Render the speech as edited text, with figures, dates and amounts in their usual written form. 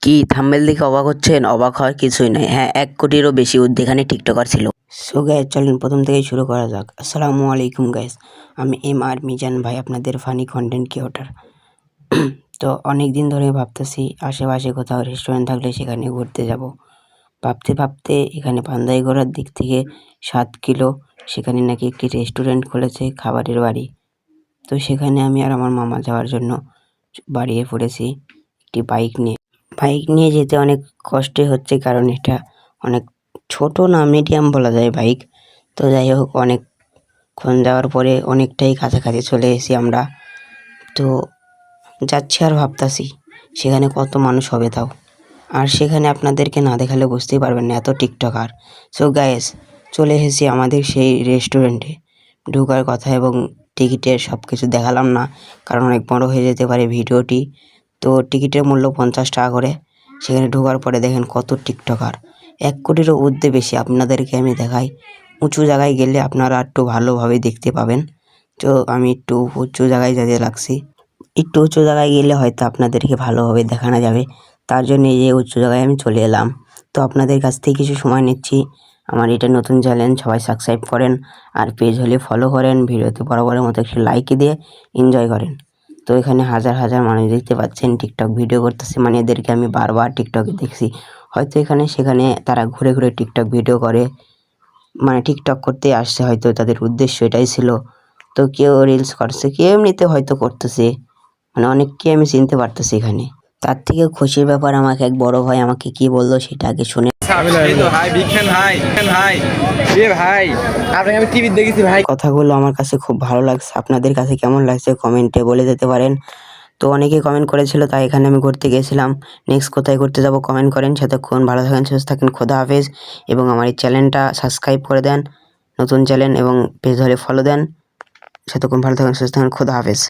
কি থাম্বনেল দেখে অবাক হচ্ছেন? অবাক হওয়ার কিছুই নাই। হ্যাঁ, ১ কোটিরও বেশি এখানে টিকটকার ছিল। সো গাইস, চলুন প্রথম থেকেই শুরু করা যাক। আসসালামু আলাইকুম গাইস, আমি আর মিজান ভাই, আপনাদের ফানি কন্টেন্ট ক্রিয়েটর। তো অনেক দিন ধরে ভাবতেছি আশেপাশে কোথাও রেস্টুরেন্ট থাকলে সেখানে ঘুরতে যাব। ভাবতে ভাবতে এখানে বান্দাইগড়ার দিক থেকে ৭ কিলো সেখানে নাকি একটি রেস্টুরেন্ট খুলেছে, খাবারের বাড়ি। তো সেখানে আমি আর আমার মামা যাওয়ার জন্য বাড়িয়ে পড়েছি একটি বাইক নিয়ে। বাইক নিয়ে যেতে অনেক কষ্টে হচ্ছে, কারণ এটা অনেক ছোট না, মিডিয়াম বলা যায় বাইক। তো যাই হোক, অনেকক্ষণ যাওয়ার পরে অনেকটাই কাছাকাছি চলে এসেছি আমরা। তো যাচ্ছি আর ভাবতাছি সেখানে কত মানুষ হবে তাও। আর সেখানে আপনাদেরকে না দেখালে বুঝতেই পারবেন না, এত টিকটকার। সো গাইস, চলে এসেছি আমাদের সেই রেস্টুরেন্টে। ঢোকার কথা এবং টিকিটের সব কিছু দেখালাম না, কারণ অনেক বড় হয়ে যেতে পারে ভিডিওটি। তো টিকিটের মূল্য 50 টাকা করে। সেখানে ঢোকার পরে দেখেন কত টিকটকার, ১ কোটিরও ঊর্ধ্বে বেশি। আপনাদেরকে আমি দেখাই, উঁচু জায়গায় গেলে আপনারা একটু ভালোভাবে দেখতে পাবেন। তো আমি একটু উঁচু জায়গায় যেতে লাগছি। একটু উঁচু জায়গায় গেলে হয়তো আপনাদেরকে ভালোভাবে দেখানো যাবে, তার জন্য এই যে উঁচু জায়গায় আমি চলে এলাম। তো আপনাদের কাছ থেকে কিছু সময় নিচ্ছি। আমার এটা নতুন চ্যানেল, সবাই সাবস্ক্রাইব করেন, আর পেজ হলে ফলো করেন, ভিডিওতে বরাবরের মতো একটি লাইক দিয়ে এনজয় করেন। তো এখানে হাজার হাজার মানুষ দেখতে পাচ্ছেন টিকটক ভিডিও করতেছে, মানে এদেরকে আমি বারবার টিকটকে দেখছি। হয়তো এখানে সেখানে তারা ঘুরে ঘুরে টিকটক ভিডিও করে, মানে টিকটক করতে আসছে, হয়তো তাদের উদ্দেশ্য এটাই ছিল। তো কেউ রিলস করছে, কেউ এমনিতে হয়তো করতেছে, মানে অনেককে আমি চিনতে পারতেছি এখানে। তার থেকে খুশির ব্যাপার, আমাকে এক বড় ভাই আমাকে কি বললো সেটা আগে শুনে। কথাগুলো আমার কাছে খুব ভালো লাগছে। আপনাদের কাছে কেমন লাগছে কমেন্টে বলে যেতে পারেন। তো অনেকেই কমেন্ট করেছিল, তাই এখানে আমি ঘুরতে গিয়েছিলাম। নেক্সট কোথায় ঘুরতে যাব কমেন্ট করেন। সেতক্ষণ ভালো থাকেন, সুস্থ থাকেন, খোদা হাফেজ। এবং আমার এই চ্যানেলটা সাবস্ক্রাইব করে দেন, নতুন চ্যানেল, এবং পেজ হলে ফলো দেন। সেতক্ষণ ভালো থাকেন, সুস্থ থাকেন, খোদা হাফেজ।